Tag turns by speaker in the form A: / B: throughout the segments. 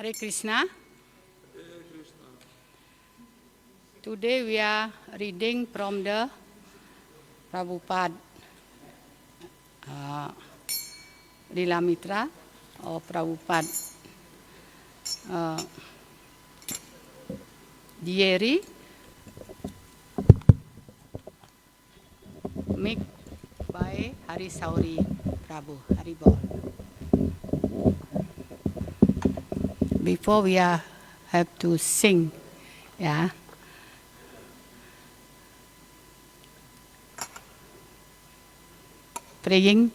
A: Hare Krishna. Today we are reading from the Prabhupada Lilamitra or Prabhupada diary made by Hari Sauri Prabhu Haribol. Before we have to sing, yeah. Praying,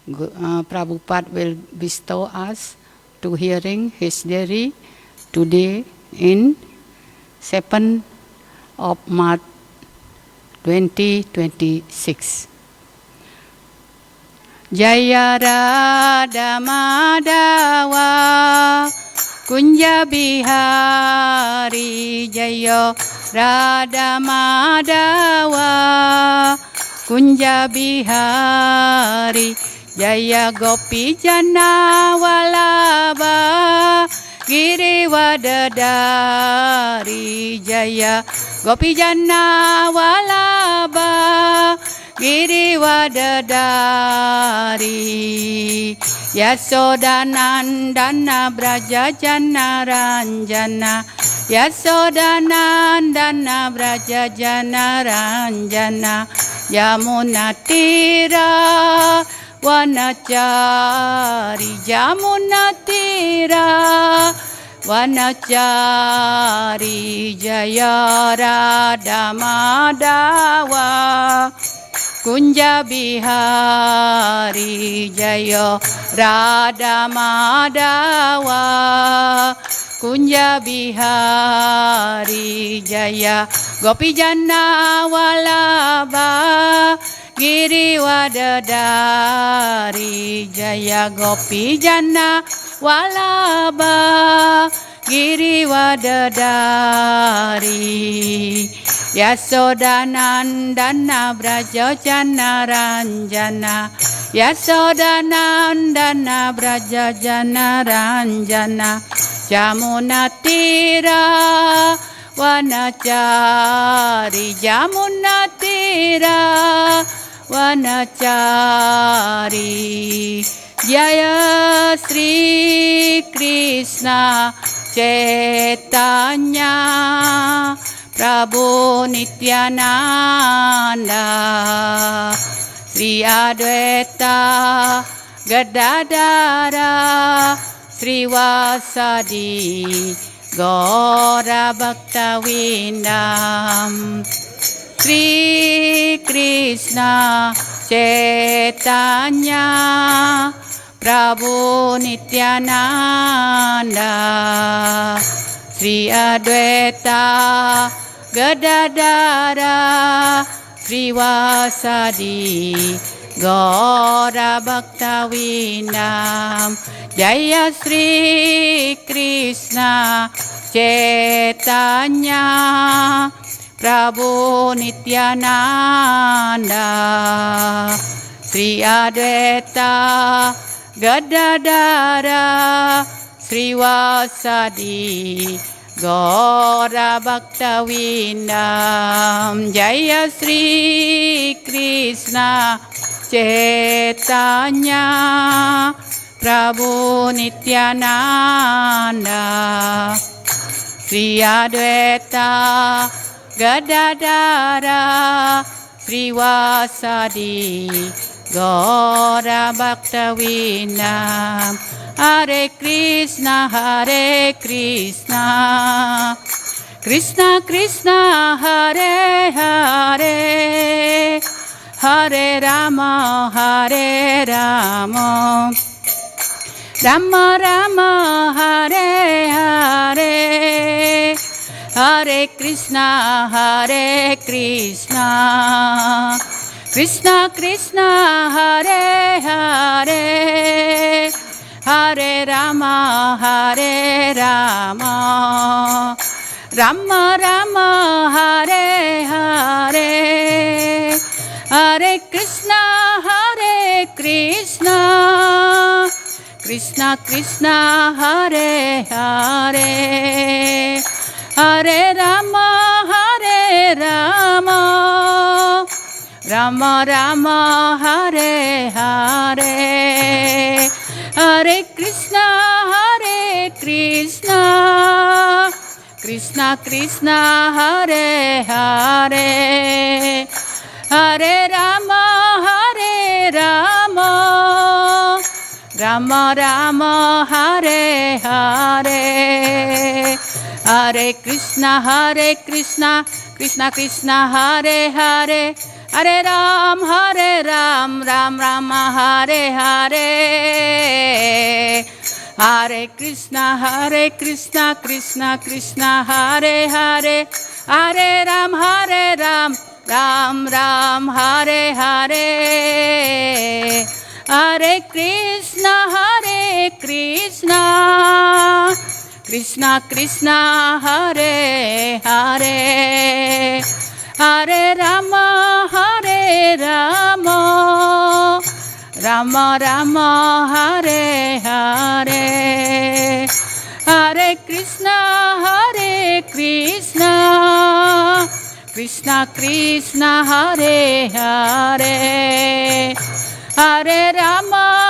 A: Prabhupada will bestow us to hearing his diary today in 7th of March 2026. Jaya Radha Madhava Kunja Bihari Jaya Radha Madhava Kunja Bihari Jaya Gopi Jana Vallabha Giriwadadari Jaya Gopi Jana Vallabha Giriwadadari Yasodanandana Braja Jana Ranjana Yasodanandana Braja Jana Ranjana Yamuna Tira Vanachari Yamuna Tira Vanachari Jaya Radha Madhava Kunja Bihari Jaya Radha Madhava Kunja Bihari Jaya Gopi Jana Vallabha Giriwadadari Jaya Gopi Jana Vallabha Giriwadadari Yasodanandana Braja Jana Ranjana Yasodanandana Braja Jana Ranjana Jamuna Tira Vanachari Jamuna Tira Vanachari Jaya Sri Krishna Chaitanya Prabhu Nityananda Sri Advaita Gadadara Sri Vasadi Gaura Bhakta Vindam Sri Krishna Chaitanya Prabhu Nityananda Sri Advaita Gadadara Sri Vasadi Gaura Bhakta Vindam Jaya Sri Krishna Chaitanya Prabhu Nityananda Sri Advaita Gadadara Sri Vasadi Gaura Bhakta Vindam Jaya Sri Krishna Chaitanya Prabhu Nityananda Sri Advaita Gadadara Sri Vasadi Gaura Bhakta Vindam Hare Krishna Krishna Krishna Hare Hare Hare Rama Rama Rama Hare Hare Hare Krishna Krishna Krishna Hare Hare Hare Rama Rama Rama Hare Hare Hare Krishna Krishna Krishna Hare Hare Hare Rama Rama Rama Hare Hare Hare Krishna Krishna Krishna Hare Hare Hare Rama Rama Rama Hare Hare Hare Krishna Krishna Krishna Hare Hare Hare Ram Ram Rama Hare Hare Hare Krishna Krishna Krishna Hare Hare Hare Ram Ram Ram Hare Hare Hare Krishna Krishna Krishna Hare Hare Hare Rama Rama Rama Hare Hare Hare Krishna Krishna Krishna Hare Hare Hare Rama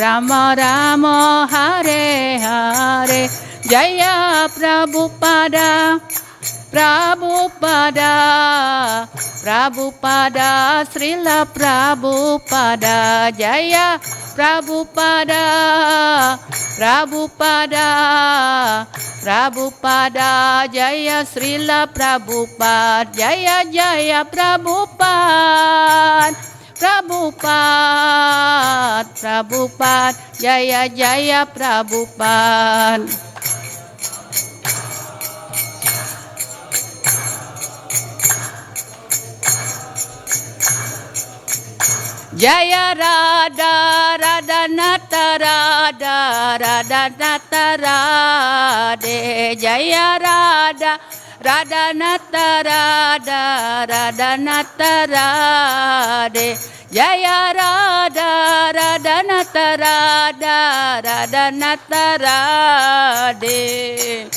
A: Rama Rama Hare Hare Jaya Prabhupada Srila Prabhupada Jaya Prabhupada Jaya Srila Prabhupada Jaya Jaya Prabhupada Jaya Jaya Prabhupada Jaya Radha Nata Radhe Jaya Radha Nata Radhe Jaya Radha Nata Radhe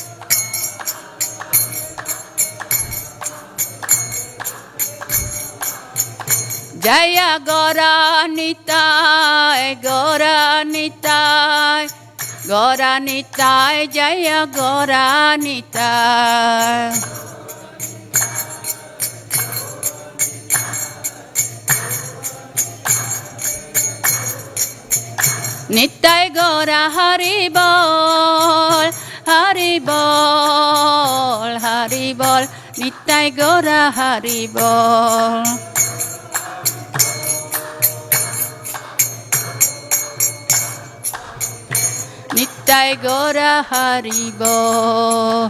A: Jaya Gauranitai Jaya Gauranitai Nitai Gaura Haribol Nitai Gaura Haribol Nitai Gaura Haribol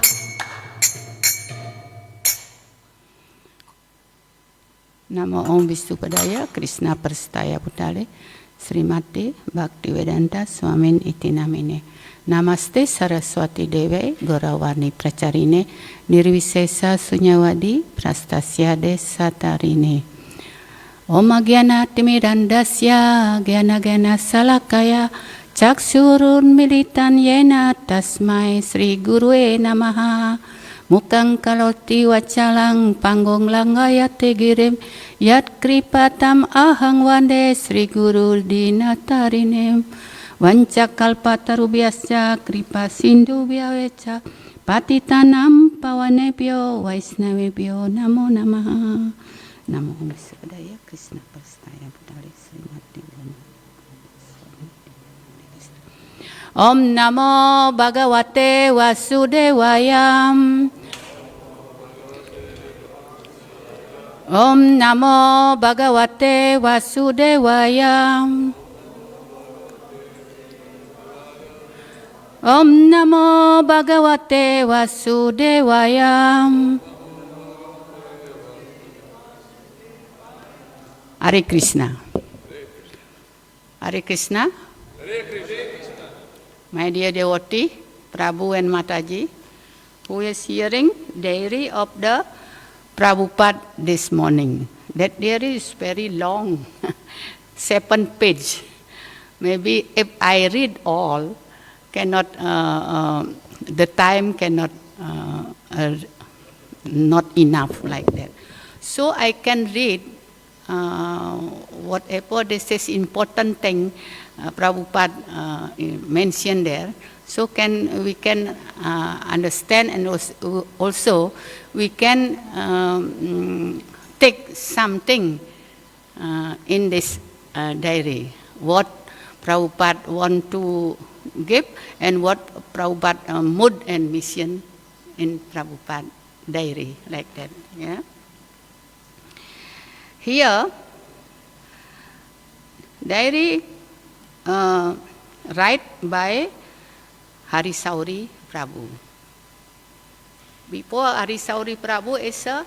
A: Namo Om Vishnupadaya Krishna Prastaya Putale Srimati Bhaktivedanta Swamin iti namine Namaste Saraswati Deve Gauravani Pracarine Nirvisesa Sunyawadi Prastasyade Satarine Om Agyana Timirandasya Gyana Gyana Salakaya Chakshurun Militan Yena Tasmai Sri Gurue Namaha Mukang Kaloti Wacalang Panggong Langgayate Girim Yat Kripatam Ahang Wande Sri Guru Dinatarinem Vancakalpatarubhyasya Kripa Sindhu Bhyavecha Patitanam Pavanebhyo Vaisnavebhyo Namo Namaha Namo Om Vishnupadaya Krishna Prastaya Putale Srimati Om Namo Bhagavate Vasudevayam Om Namo Bhagavate Vasudevayam Om Namo Bhagavate Vasudevayam Hare Krishna Hare Krishna My dear devotee, Prabhu and Mataji, who is hearing diary of the Prabhupada this morning. That diary is very long. 7 pages. Maybe if I read all, cannot the time cannot not enough like that. So I can read whatever this is important thing Prabhupada mentioned there. So we can understand, and also we can take something in this diary. What Prabhupada want to give and what Prabhupada mood and mission in Prabhupada diary, like that. Yeah. Here, diary write by Harisauri Prabhu. Before Harisauri Prabhu is a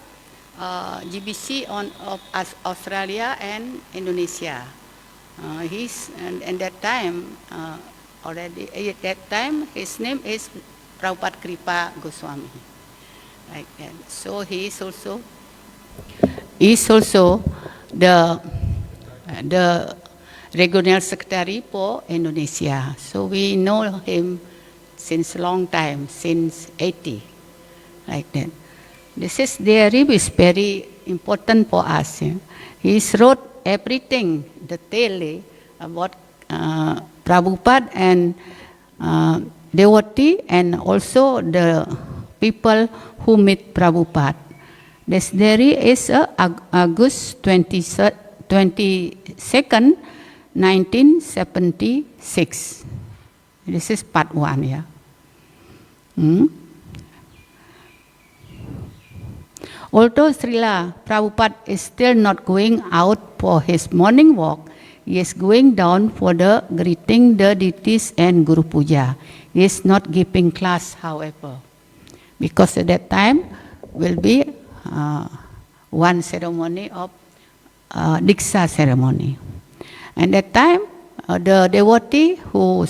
A: GBC of Australia and Indonesia. And that time already at that time his name is Prabhupada Kripa Goswami, like that. So he is also the regional secretary for Indonesia. So we know him since long time, since 80, like that. This is diary is very important for us. Yeah. He wrote everything detailedly about Prabhupada and devotee, and also the people who meet Prabhupada. This diary is August 22nd, 1976. This is part 1, yeah. Although Srila Prabhupada is still not going out for his morning walk, he is going down for the greeting the deities and Guru Puja. He is not giving class, however, because at that time will be one ceremony of Diksha ceremony. And that time, the devotee who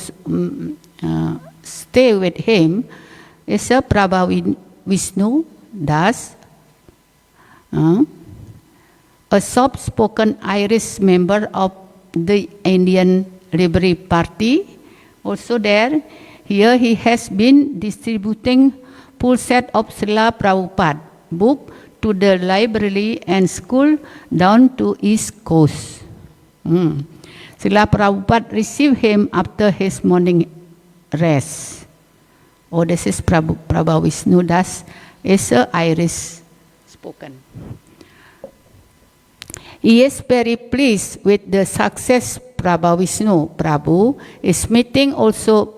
A: stay with him is a Prabha Vishnu Das, a soft-spoken Irish member of the Indian Liberal Party. Also there, here he has been distributing full set of Srila Prabhupada book to the library and school down to East Coast. Srila Prabhupada received him after his morning rest. Oh, this is Prabha Vishnu Das, is Irish spoken. He is very pleased with the success Prabha Vishnu Prabhu is meeting also.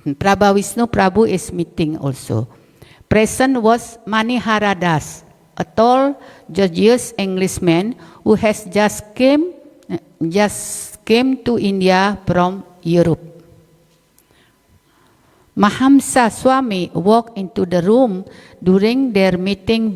A: Prabha Vishnu Prabhu is meeting also. Present was Manihara Das, a tall, gorgeous Englishman who has just came to India from Europe. Mahamsa Swami walked into the room during their meeting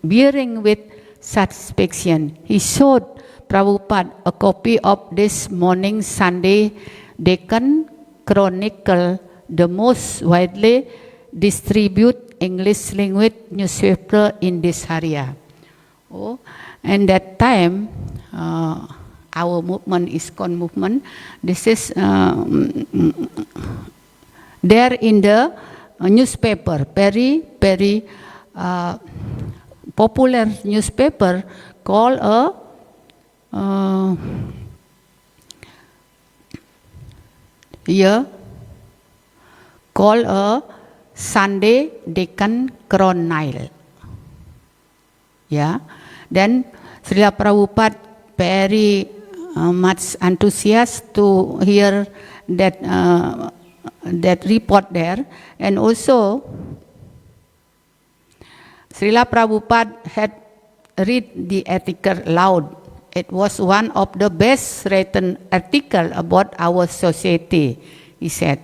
A: bearing with satisfaction. He showed Prabhupada a copy of this morning Sunday Deccan Chronicle, the most widely distributed English language newspaper in this area. Oh, and that time, our movement, ISKCON movement, this is there in the newspaper, very popular newspaper called a Sunday Deccan Chronicle. Yeah. Then Srila Prabhupada very much enthusiastic to hear that report there, and also Srila Prabhupada had read the article loud. It was one of the best written articles about our society, he said.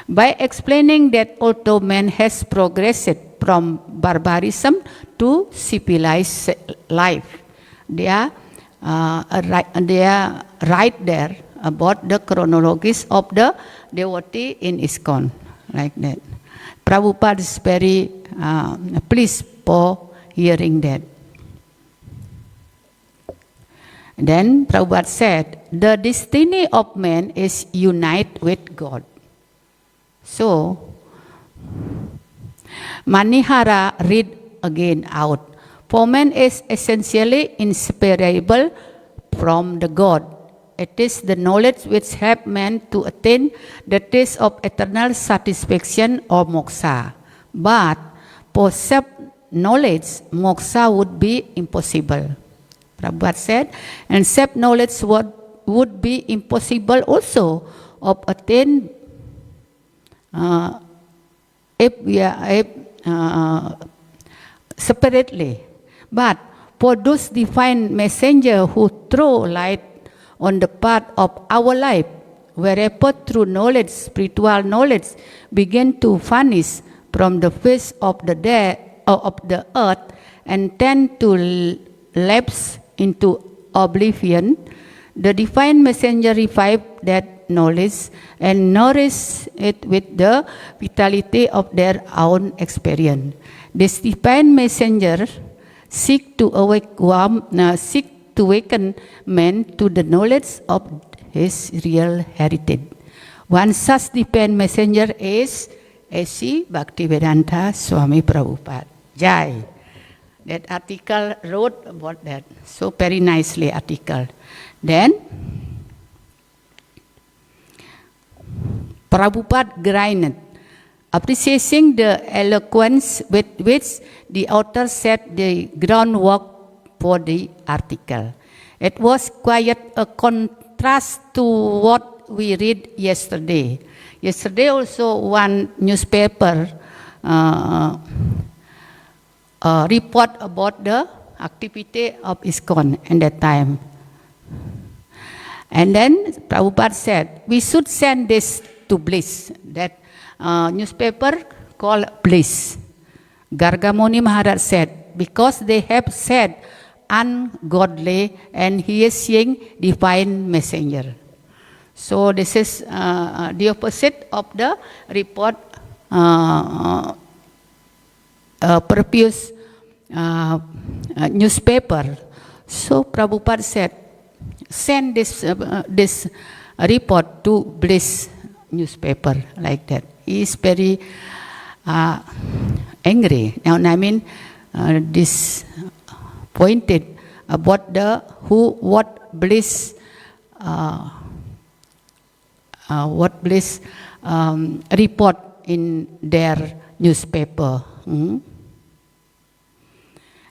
A: By explaining that although man has progressed from barbarism to civilized life, they are right there about the chronologies of the devotee in ISKCON, like that. Prabhupada is very pleased for hearing that. Then Prabhupada said, the destiny of man is unite with God. So, Manihara read again out. For man is essentially inseparable from the God. It is the knowledge which helps man to attain the taste of eternal satisfaction or moksha. But for self-knowledge, moksha would be impossible. Prabhupada said, and self-knowledge would be impossible also of attain separately. But for those divine messengers who throw light on the path of our life, wherever true knowledge, spiritual knowledge, begin to vanish from the face of the earth and tend to lapse into oblivion, the divine messenger revive that knowledge and nourish it with the vitality of their own experience. This divine messenger seek to awaken man to the knowledge of his real heritage. One such divine messenger is A.C. Bhaktivedanta Swami Prabhupada. Jai. That article wrote about that. So very nicely article. Then Prabhupada granted, appreciating the eloquence with which the author set the groundwork for the article. It was quite a contrast to what we read yesterday. Yesterday also one newspaper report about the activity of ISKCON at that time. And then Prabhupada said, we should send this to Bliss. That newspaper called Bliss. Gargamuni Maharaj said, because they have said ungodly and he is seeing divine messenger. So this is the opposite of the report previous newspaper. So Prabhupada said, send this report to Bliss newspaper like that. He is very angry. Now I mean disappointed about what Bliss report in their newspaper.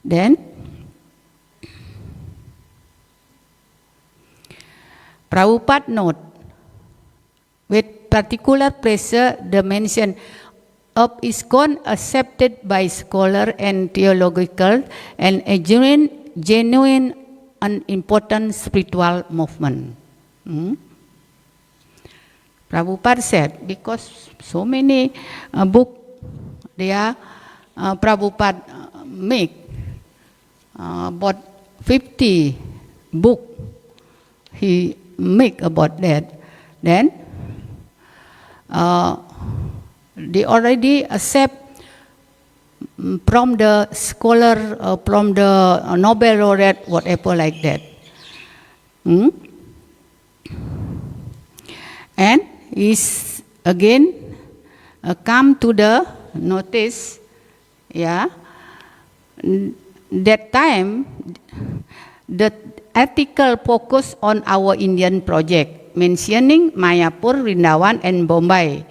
A: Then Prabhupada note with particular pressure the mention of ISKCON accepted by scholar and theological and a genuine and important spiritual movement. Prabhupada said, because so many books Prabhupada make about 50 book he make about that. Then they already accept from the scholar, from the Nobel laureate, whatever like that. And is again come to the notice, that time the article focused on our Indian project, mentioning Mayapur, Vrindavan and Bombay.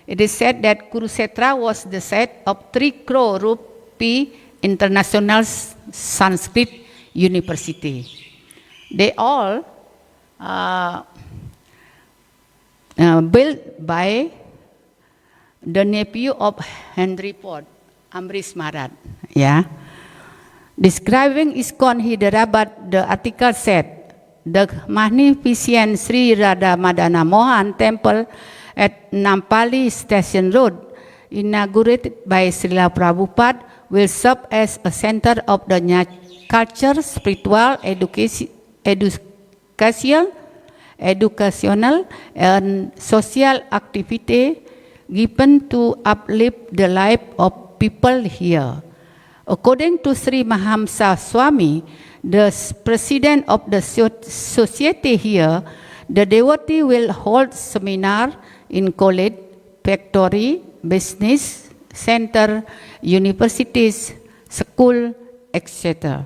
A: It is said that Kurukshetra was the site of 3 crore rupee International Sanskrit University. They all built by the nephew of Henry Ford, Amrish Maharaj. Describing ISKCON Hyderabad, the article said, the magnificent Sri Radha Madana Mohan temple at Nampally Station Road, inaugurated by Srila Prabhupada, will serve as a center of the culture, spiritual, educational and social activity given to uplift the life of people here. According to Sri Mahamsa Swami, the president of the society here, the devotee will hold seminar in college, factory, business center, universities, school, etc.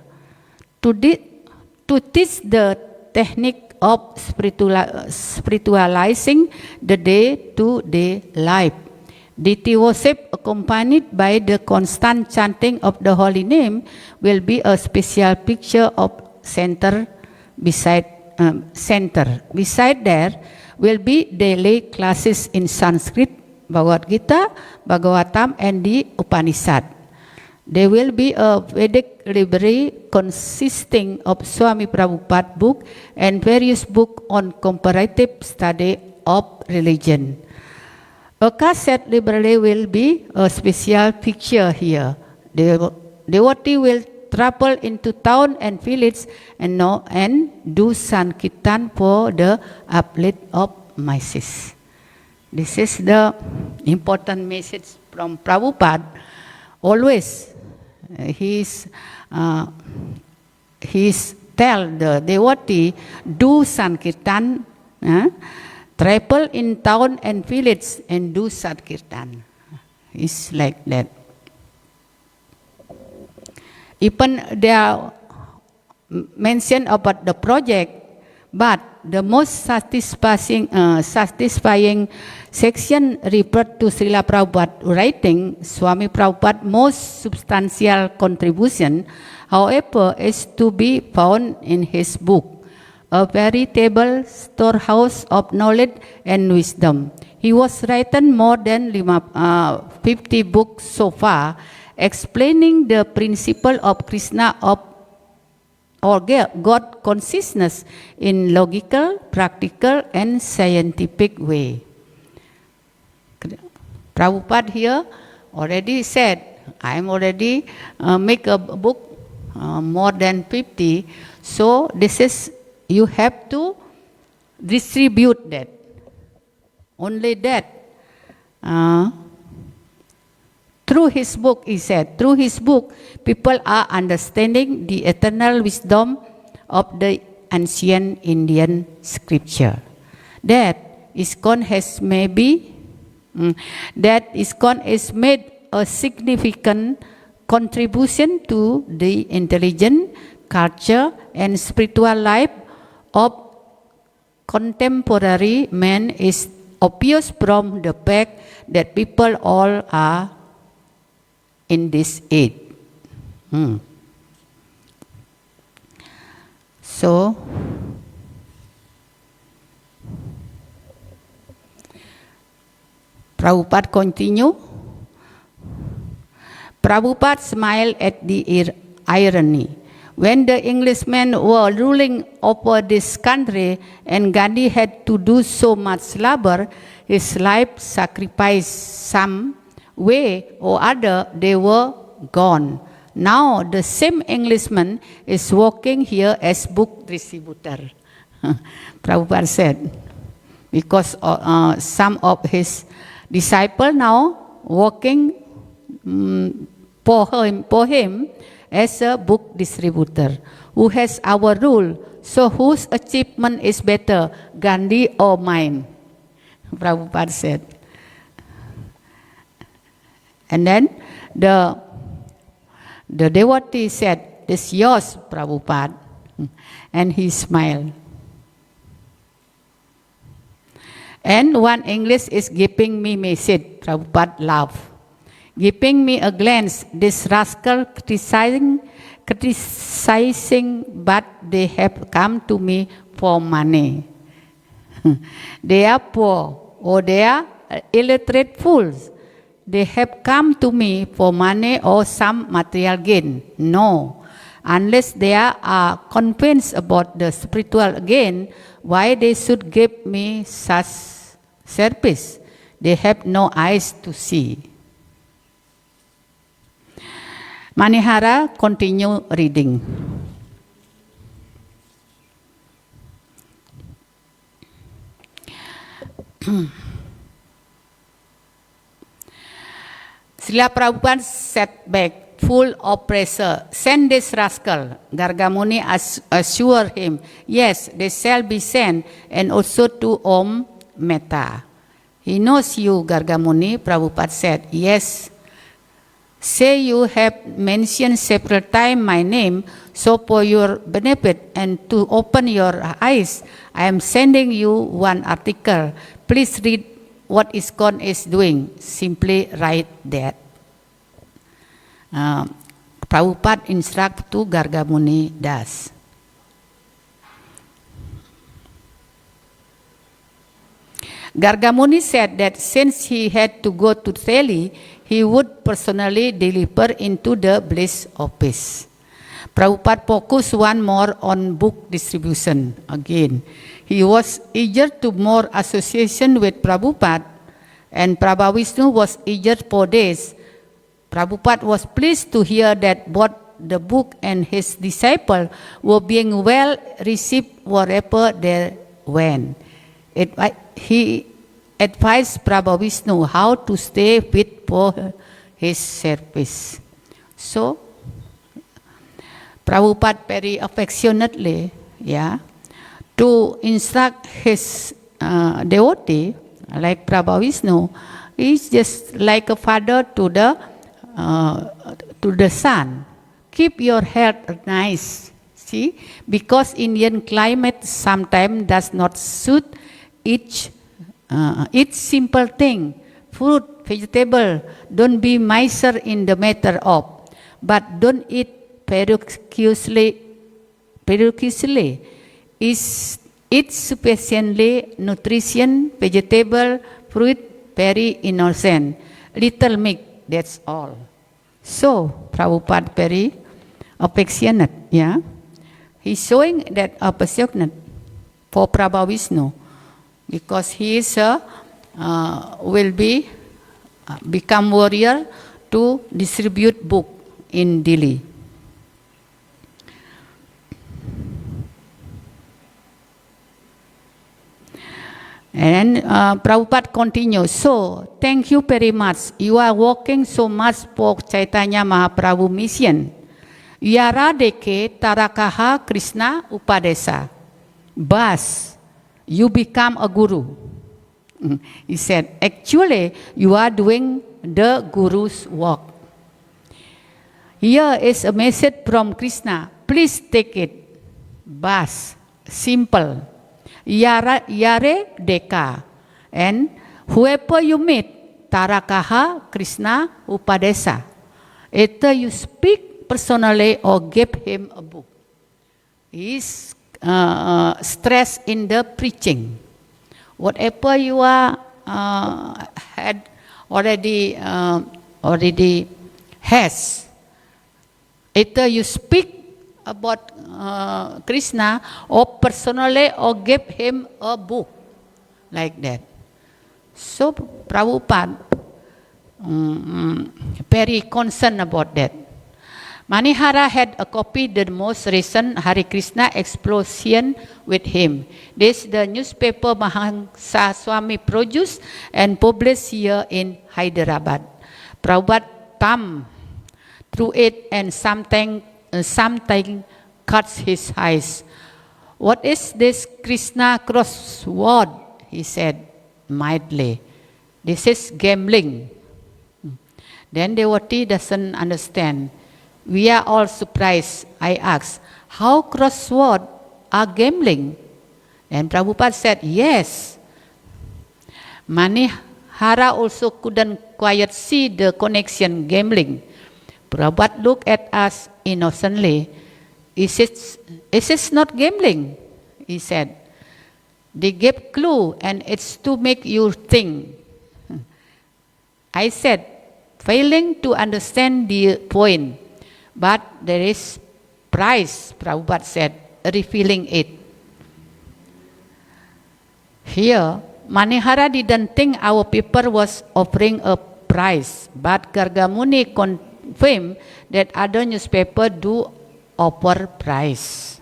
A: To teach the technique of spiritualizing the day-to-day life. Deity worship accompanied by the constant chanting of the holy name will be a special picture of center. Beside there will be daily classes in Sanskrit, Bhagavad Gita, Bhagavatam, and the Upanishad. There will be a Vedic library consisting of Swami Prabhupada book and various books on comparative study of religion. A cassette library will be a special picture here. The devotee will travel into town and village and do Sankirtan for the uplift of masses. This is the important message from Prabhupada. Always, he's tell the devotee do Sankirtan. Travel in town and village and do Sankirtan. It's like that. Even there are mention about the project, but the most satisfying section referred to Srila Prabhupada writing, Swami Prabhupada most substantial contribution, however, is to be found in his book, a veritable storehouse of knowledge and wisdom. He was written more than 50 books so far, explaining the principle of Krishna or God consciousness in logical, practical, and scientific way. Prabhupada here already said, I am already make a book more than 50, so this is you have to distribute that. Only that. Through his book, he said, through his book, people are understanding the eternal wisdom of the ancient Indian scripture. That ISKCON has made a significant contribution to the intelligent culture and spiritual life of contemporary man is obvious from the fact that people all are in this age. So, Prabhupada continue. Prabhupada smiled at the irony. When the Englishmen were ruling over this country and Gandhi had to do so much labor, his life sacrificed some way or other, they were gone. Now the same Englishman is working here as book distributor. Prabhupada said, because some of his disciples now working for him as a book distributor. Who has our rule? So whose achievement is better, Gandhi or mine? Prabhupada said. And then the devotee said, "This yours, Prabhupada." And he smiled. And one English is giving me message. Prabhupada laughed. Giving me a glance, this rascal criticizing, but they have come to me for money. They are poor or they are illiterate fools. They have come to me for money or some material gain. No. Unless they are convinced about the spiritual gain, why they should give me such service? They have no eyes to see. Manihara continue reading. Srila Prabhupada sat back full of pressure. Send this rascal. Gargamuni assured him, yes, they shall be sent, and also to Om Mehta. He knows you, Gargamuni, Prabhupada said. Yes. Say you have mentioned several times my name, so for your benefit and to open your eyes, I am sending you one article. Please read what ISKCON is doing. Simply write that. Prabhupada instruct to Gargamuni Das. Gargamuni said that since he had to go to Delhi, he would personally deliver into the Bliss office. Prabhupada focused one more on book distribution again. He was eager to more association with Prabhupada, and Prabhavishnu was eager for this. Prabhupada was pleased to hear that both the book and his disciple were being well received wherever they went. He advised Prabhavishnu how to stay fit for his service. So, Prabhupada very affectionately, to instruct his devotee, like Prabhavishnu, is just like a father to the son. Keep your health nice, see, because Indian climate sometimes does not suit each simple thing, fruit, vegetable. Don't be miser in the matter of, but don't eat perniciously. Eat sufficiently nutrition, vegetable, fruit, very innocent, little milk. That's all. So Prabhupada very affectionate, He's showing that affectionate for Prabhavishnu, because he is will become warrior to distribute book in Delhi. And Prabhupada continues, so thank you very much. You are working so much for Chaitanya Mahaprabhu mission. Yara deke tarakaha Krishna upadesa. Bas, you become a guru. He said, actually, you are doing the guru's work. Here is a message from Krishna. Please take it. Bas, simple. Yare deka, and whoever you meet, tarakaha Krishna upadesa. Either you speak personally or give him a book. He is stressed in the preaching. Whatever you are had already has, either you speak about Krishna or personally or give him a book like that. So Prabhupada very concerned about that. Manihara had a copy the most recent Hare Krishna explosion with him. This the newspaper Mahansa Swami produced and published here in Hyderabad. Prabhupada thumbed through it and something cuts his eyes. What is this Krishna crossword? He said mildly. This is gambling. Then devotee doesn't understand. We are all surprised. I asked, how crossword are gambling? And Prabhupada said, yes. Manihara also couldn't quite see the connection gambling. Prabhupada looked at us innocently. Is it not gambling? He said. They gave clue and it's to make you think. I said, failing to understand the point. But there is price, Prabhupada said, refilling it. Here, Manihara didn't think our paper was offering a price, but Gargamuni confirmed that other newspapers do offer price.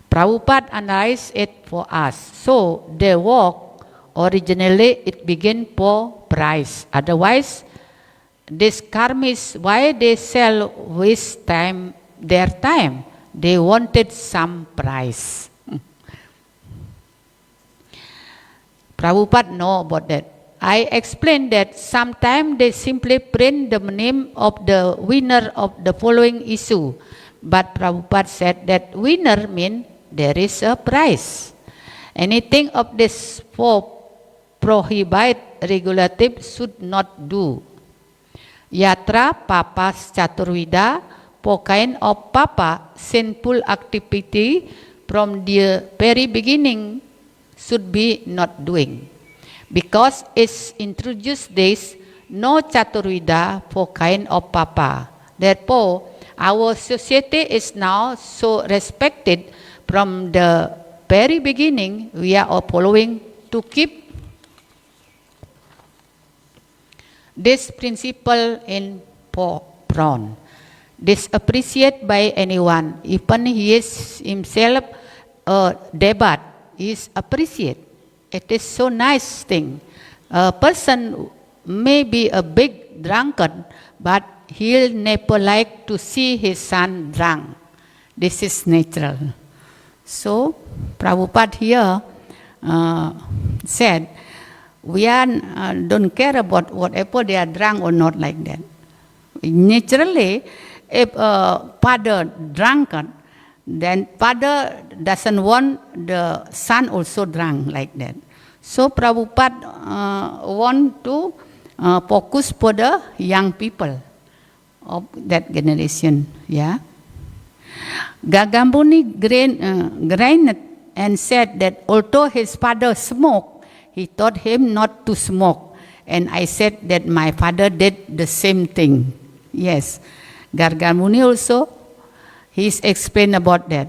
A: Prabhupada analyzed it for us. So, the work, originally it began for price. Otherwise, these karmis, why they sell waste time, their time? They wanted some price. Prabhupada know about that. I explained that sometimes they simply print the name of the winner of the following issue. But Prabhupada said that winner means there is a prize. Anything of this four prohibited regulative should not do. Yatra, papas, chaturvida, for kind of papa, sinful activity from the very beginning should be not doing. Because it's introduced this, no chaturvida for kind of papa. Therefore, our society is now so respected from the very beginning. We are all following to keep this principle in prawn. Disappreciated by anyone, even he is himself a debat, is appreciated. It is so nice thing. A person may be a big drunkard, but he'll never like to see his son drunk. This is natural. So Prabhupada here said, we are don't care about whatever they are drunk or not like that. Naturally, if a father drunkard, then father doesn't want the son also drunk like that. So Prabhupada want to focus for the young people of that generation. Yeah. Gargamuni grinned and said that although his father smoked, he taught him not to smoke. And I said that my father did the same thing. Yes. Gargamuni also, he's explained about that.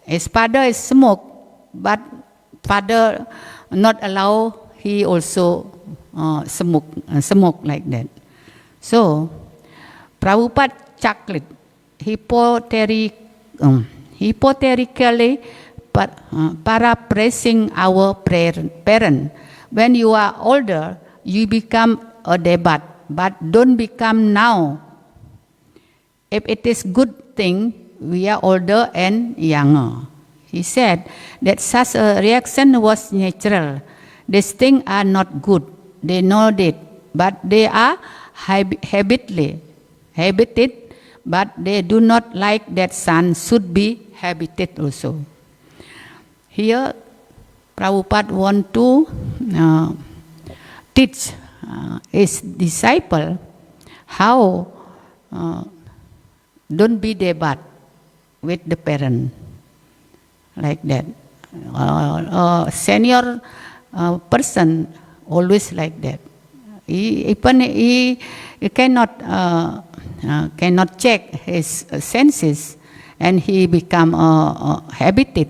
A: His father is smoke, but father not allow he also smoke like that. So Prabhupada chuckled hypothetically paraphrasing our parent. When you are older, you become a debat, but don't become now. If it is good thing, we are older and younger. He said that such a reaction was natural. These things are not good. They know it, but they are habited, but they do not like that son should be habited also. Here, Prabhupada want to teach his disciple how don't be debat with the parent like that. Senior person always like that. He cannot check his senses, and he become habited.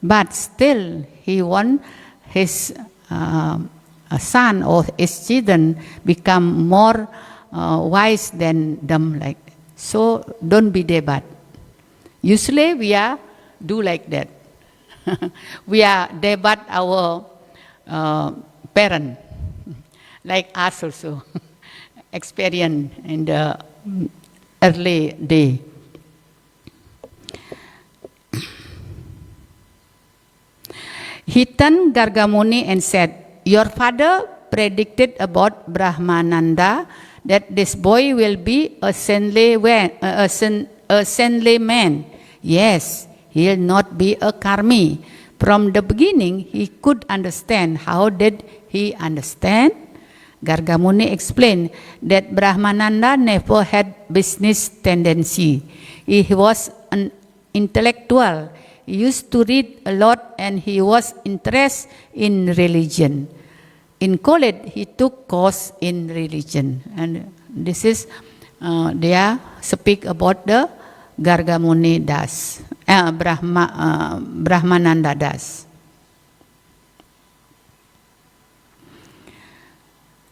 A: But still, he want his son or his children become more wise than them like that. So don't be debat. Usually we are do like that. We are debat our parent, like us also, experience in the early day. He turned Gargamuni and said, "Your father predicted about Brahmananda that this boy will be a saintly man. Yes, he'll not be a karmi. From the beginning, he could understand. How did he understand?" Gargamuni explained that Brahmananda never had business tendency. He was an intellectual. He used to read a lot, and he was interested in religion. In college, he took course in religion, and this is they are speak about the Gargamuni Das, Brahmananda Das.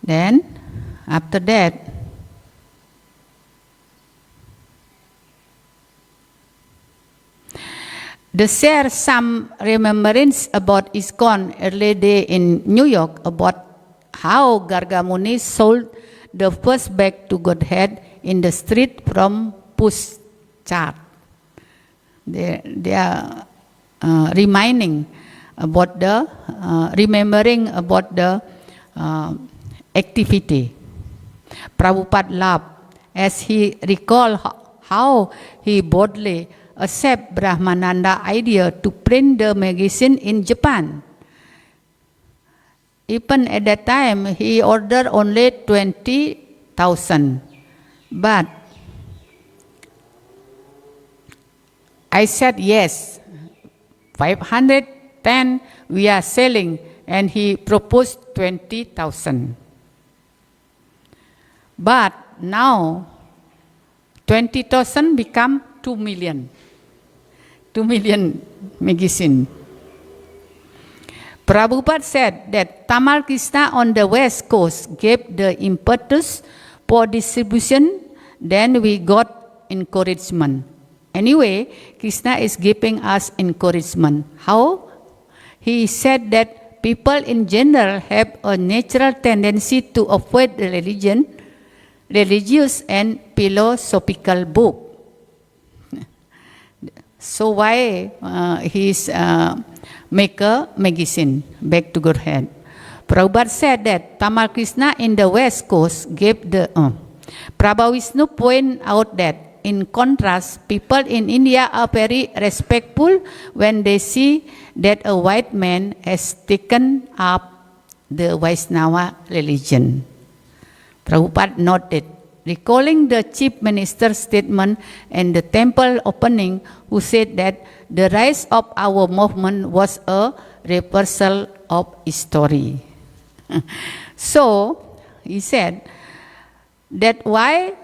A: Then, after that, they share some remembrance about ISKCON early day in New York about how Gargamuni sold the first back to Godhead in the street from Pushchart. They are remembering about the activity. Prabhupada laughed as he recalled how he boldly accepted Brahmananda's idea to print the magazine in Japan. Even at that time, he ordered only 20,000. But I said yes, 510 we are selling, and he proposed 20,000. But now 20,000 become 2 million. 2 million magazine. Prabhupada said that Tamal Krishna on the west coast gave the impetus for distribution, then we got encouragement. Anyway, Krishna is giving us encouragement. How? He said that people in general have a natural tendency to avoid religious and philosophical book. So why he's make a magazine, Back to Godhead? Prabhupada said that Tamal Krishna in the west coast gave the... Prabhu Vishnu point out that in contrast, people in India are very respectful when they see that a white man has taken up the Vaishnava religion. Prabhupada noted, recalling the chief minister's statement and the temple opening, who said that the rise of our movement was a reversal of history. So, he said that why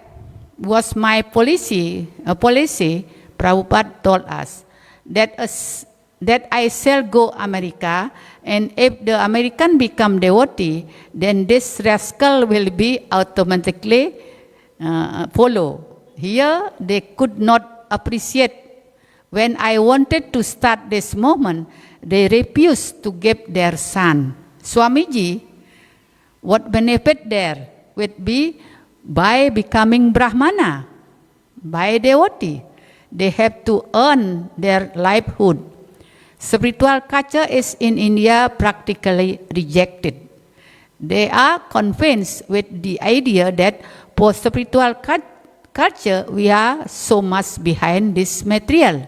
A: was my policy, Prabhupada told us, that I shall go America, and if the American become devotee, then this rascal will be automatically follow. Here they could not appreciate. When I wanted to start this movement, they refused to give their son. Swamiji, what benefit there would be by becoming Brahmana, by devotee. They have to earn their livelihood. Spiritual culture is in India practically rejected. They are convinced with the idea that for spiritual culture, we are so much behind this material.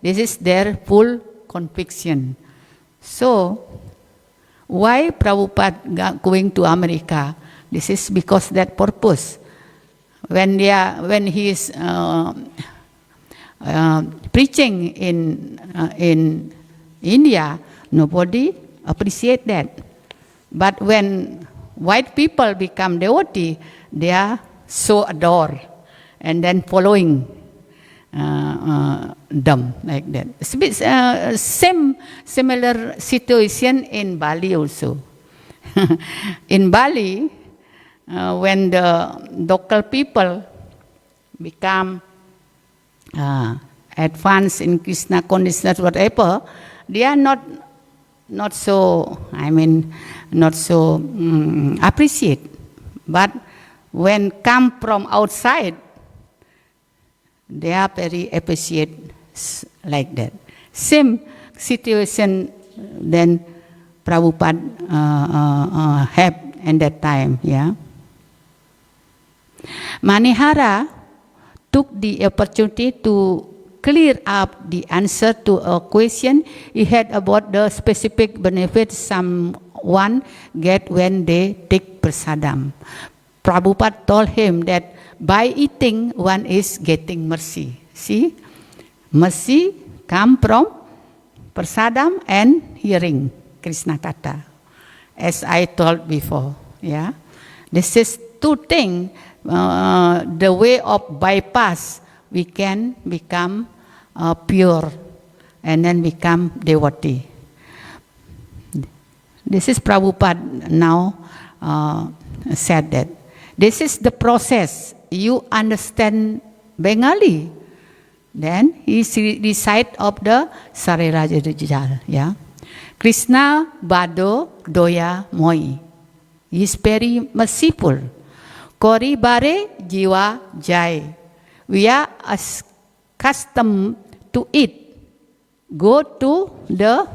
A: This is their full conviction. So, why Prabhupada going to America? This is because that purpose. When he is preaching in India, nobody appreciate that. But when white people become devotee, they are so adore and then following them like that. Similar situation in Bali also. In Bali, when the local people become advanced in Krishna consciousness, whatever, they are not so, appreciate. But when come from outside, they are very appreciate like that. Same situation then Prabhupada had at that time, yeah. Manihara took the opportunity to clear up the answer to a question he had about the specific benefits someone get when they take prasadam. Prabhupada told him that by eating one is getting mercy. See, mercy come from prasadam and hearing Krishna Katha, as I told before. Yeah, this is two things. The way of bypass, we can become pure and then become devotee. This is Prabhupada now said that. This is the process. You understand Bengali, then he recite of the Sariraja Rijal. Yeah, Krishna Bado Doya Moi. He is very merciful. Kori bare jiwa jai. We are accustomed to eat. Go to the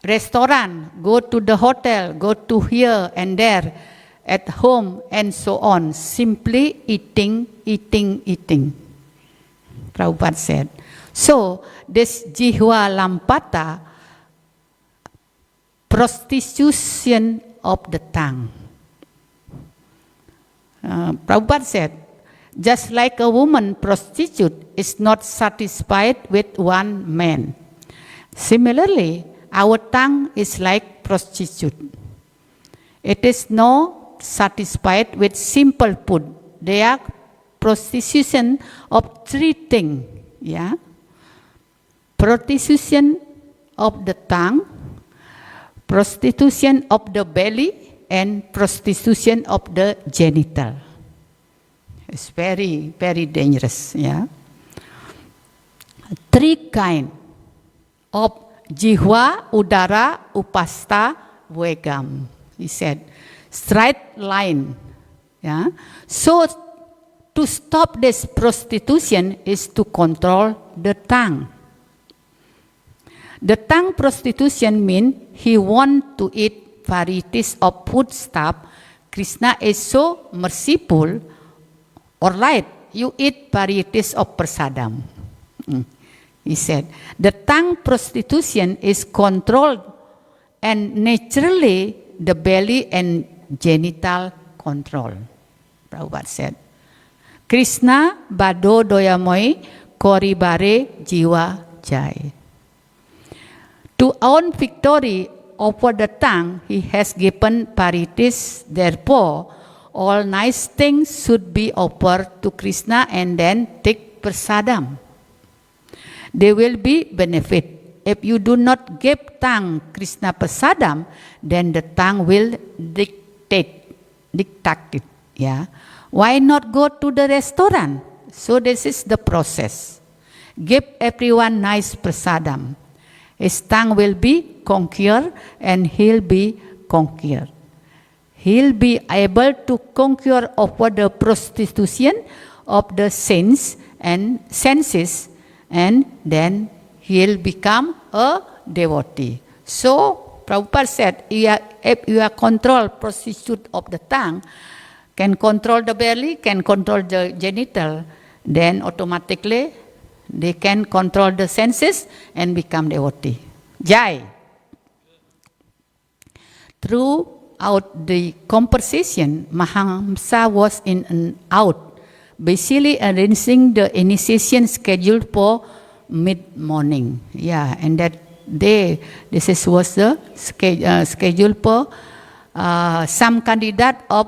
A: restaurant, go to the hotel, go to here and there, at home and so on. Simply eating, eating, eating. Prabhupada said. So, this jihwa lampata, prostitution of the tongue. Prabhupada said, just like a woman prostitute is not satisfied with one man. Similarly, our tongue is like prostitute. It is not satisfied with simple food. They are prostitution of three things. Yeah? Prostitution of the tongue, prostitution of the belly, and prostitution of the genital. It's very, very dangerous. Yeah? Three kinds of jihwa, udara, upasta, vegam. He said, straight line. Yeah? So, to stop this prostitution is to control the tongue. The tongue prostitution means he wants to eat varieties of food stuff. Krishna is so merciful. Alright, you eat varieties of prasadam. He said, the tongue prostitution is controlled and naturally the belly and genital control. Prabhupada said, Krishna bado doyamoi kori bare jiwa jai. To own victory over the tongue, he has given varieties. Therefore, all nice things should be offered to Krishna and then take prasadam. There will be benefit. If you do not give tongue Krishna prasadam, then the tongue will dictate it. Yeah. Why not go to the restaurant? So this is the process. Give everyone nice prasadam. His tongue will be conquered and he'll be conquered. He'll be able to conquer over the prostitution of the senses and then he'll become a devotee. So, Prabhupada said, if you are control prostitute of the tongue, can control the belly, can control the genital, then automatically they can control the senses and become devotee. Jai. Throughout the conversation, Mahamsa was in and out, basically arranging the initiation schedule for mid-morning. Yeah, and that day, was the schedule for some candidate of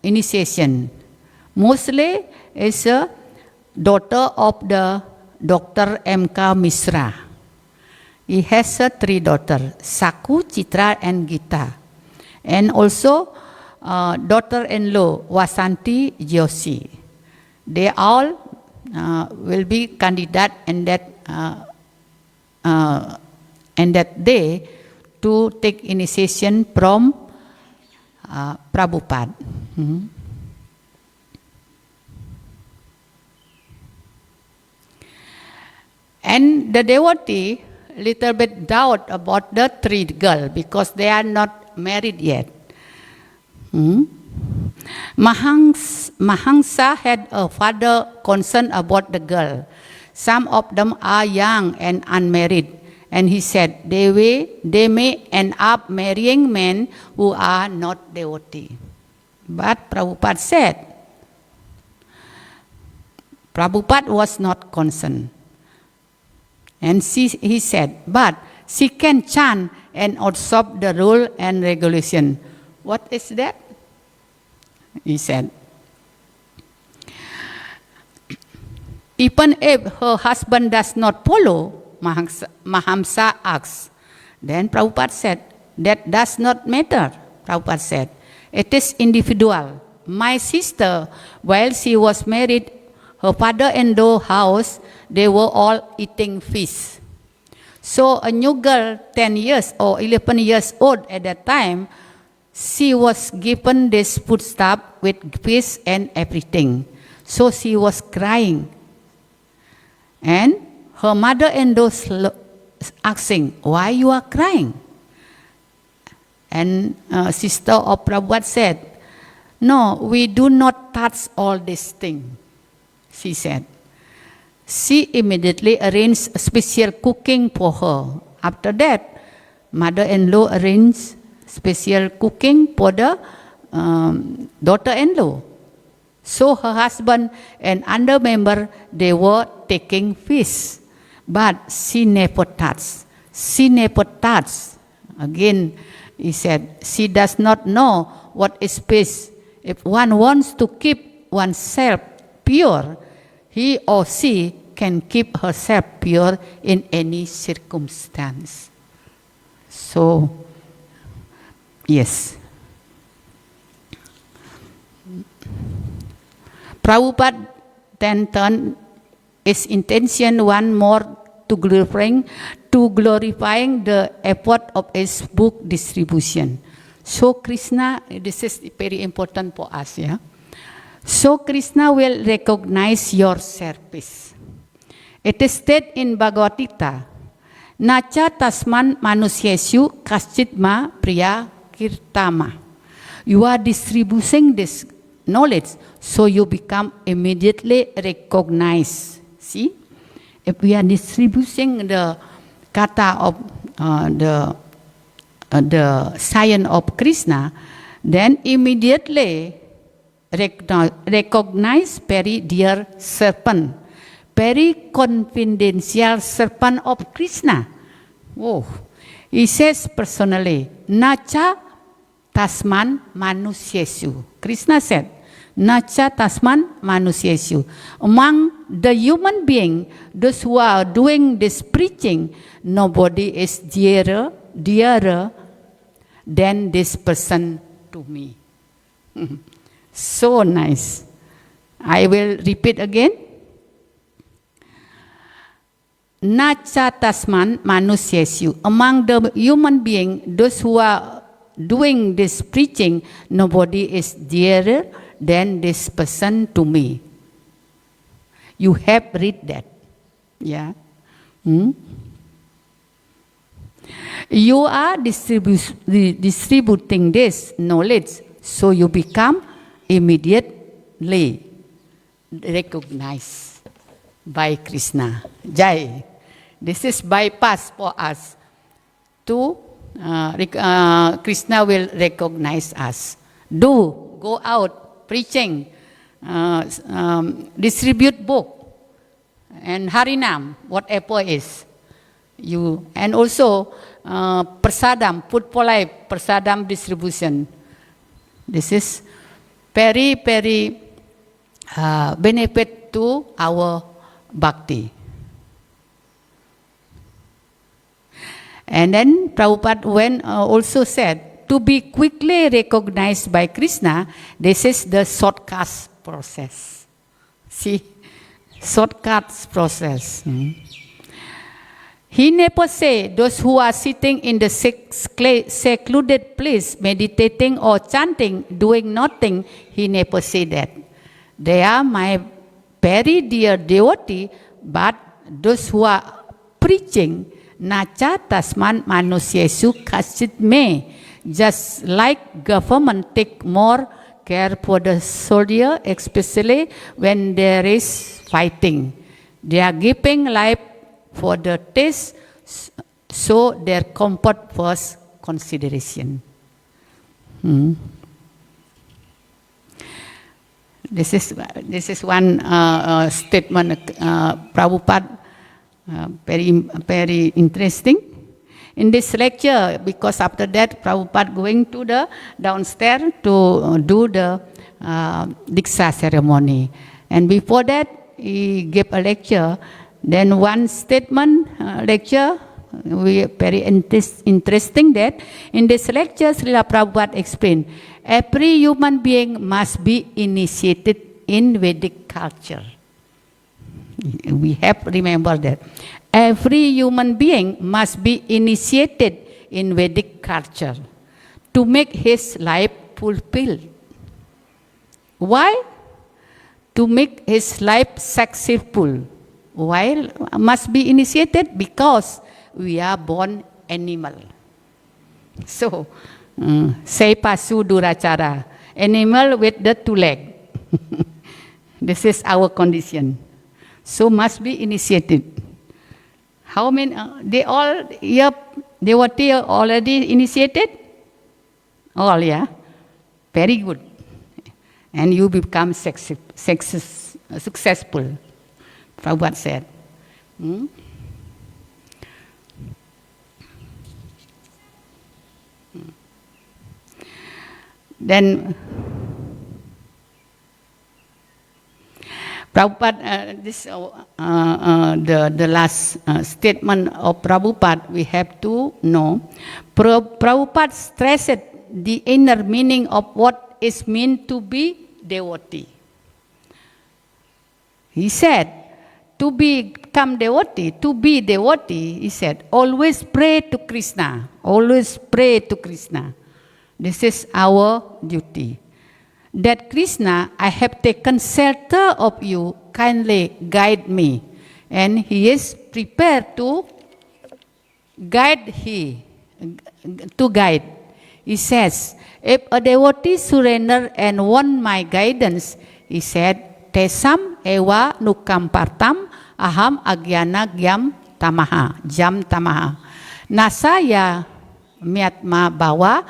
A: initiation. Mostly is a daughter of the Dr. M.K. Mishra. He has 3 daughters, Saku, Chitra, and Gita. And also daughter-in-law, Vasanti Joshi. They all will be candidate in that day to take initiation from Prabhupada. And the devotee little bit doubt about the 3 girls because they are not married yet. Mahamsa had a father concern about the girl. Some of them are young and unmarried. And he said, they may end up marrying men who are not devotees. But Prabhupada said, Prabhupada was not concerned. And he said, but she can chant and observe the rule and regulation. What is that? He said, even if her husband does not follow, Mahamsa asked. Then Prabhupada said, that does not matter. Prabhupada said, it is individual. My sister, while she was married, her father-in-law house, they were all eating fish. So a new girl, 10 years or 11 years old at that time, she was given this foodstuff with fish and everything. So she was crying. And her mother-in-law asking, why you are crying? And sister of Prabhupada said, no, we do not touch all this thing, she said. She immediately arranged special cooking for her. After that, mother-in-law arranged special cooking for the daughter-in-law. So her husband and other member, they were taking fish. But she never touched. She never touched. Again, he said, she does not know what is fish. If one wants to keep oneself pure, he or she can keep herself pure in any circumstance. So, yes. Prabhupada then turned his intention one more to glorifying the effort of his book distribution. So Krishna, this is very important for us, yeah. So Krishna will recognize your service. It is said in Bhagavad Gita, Nacha tasman manusyeshu kaschitma priya kirtama. You are distributing this knowledge, so you become immediately recognized. See, if we are distributing the kata of the science of Krishna, then immediately recognize very dear serpent, very confidential serpent of Krishna. Oh, he says personally, Nacha tasman manusyeshu. Krishna said, Nacha tasman manusyeshu. Among the human being, those who are doing this preaching, nobody is dearer than this person to me. So nice. I will repeat again. Nacha tasman manusyeshu. Among the human being, those who are doing this preaching, nobody is dearer than this person to me. You have read that. Yeah. You are distributing this knowledge, so you become immediately recognized by Krishna. Jai. This is bypass for us to Krishna will recognize us. Go out preaching, distribute book and Harinam, whatever is. You and also prasadam, food for life, prasadam distribution. This is very, very benefit to our bhakti. And then Prabhupada also said, to be quickly recognized by Krishna, this is the shortcut process. See, shortcut process. He never say those who are sitting in the secluded place, meditating or chanting, doing nothing, he never say that. They are my very dear devotee, but those who are preaching, Nacha tasman manusyeshu kaschit me. Just like government take more care for the soldier, especially when there is fighting. They are giving life for the test, so their comfort first consideration. This is one statement Prabhupada very interesting. In this lecture, because after that Prabhupada going to the downstairs to do the Diksha ceremony. And before that, he gave a lecture. Then one statement lecture, very interesting that in this lecture, Srila Prabhupada explained, every human being must be initiated in Vedic culture. We have to remember that. Every human being must be initiated in Vedic culture. to make his life fulfilled. Why? To make his life successful. Why must be initiated? Because we are born animal. So, say pasu duracara, animal with the two leg. This is our condition. So must be initiated. How many? They all, yep, devotee already initiated? All, yeah? Very good. And you become successful. Prabhupada said. Then Prabhupada, the last statement of Prabhupada, we have to know. Prabhupada stressed the inner meaning of what is meant to be devotee. He said, to become devotee, to be devotee, he said, always pray to Krishna. Always pray to Krishna. This is our duty. That Krishna, I have taken shelter of you, kindly guide me. And he is prepared to guide. He says, if a devotee surrender and want my guidance, he said, tesam ewa nukam partam aham agyana gyam tamaha, jam tamaha. Nasaya miatma bawa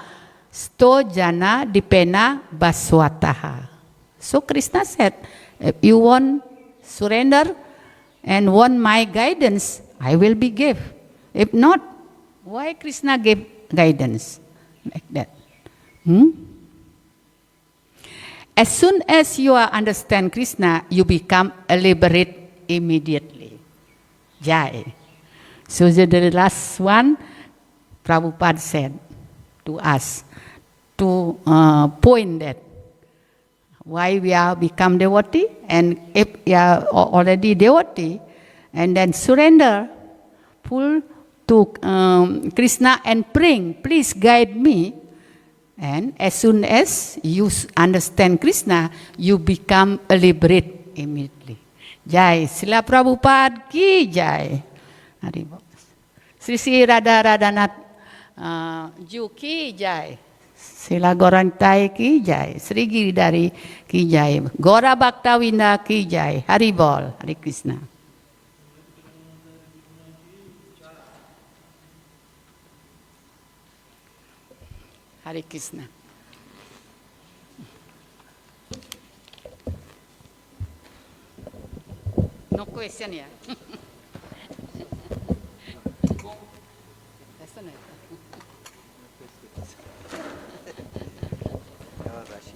A: sto jana dipena baswataha. So Krishna said, if you want surrender and want my guidance, I will be give. If not, why Krishna give guidance like that? As soon as you understand Krishna, you become liberate immediately. Jai. So the last one, Prabhupada said to us, to point that why we are become devotee, and if we are already devotee, and then surrender full to Krishna and praying, please guide me. And as soon as you understand Krishna, you become liberate immediately. Jai. Srila Prabhupada ki jai. Haribol. Sri Sri Radha Radhanath Ju ki jai. Srila Gorantai ki jai. Sri Giridhari ki jai. Gora Bhaktawinda ki jai. Haribol. Hare Krishna. Hare Krishna. No question here. That's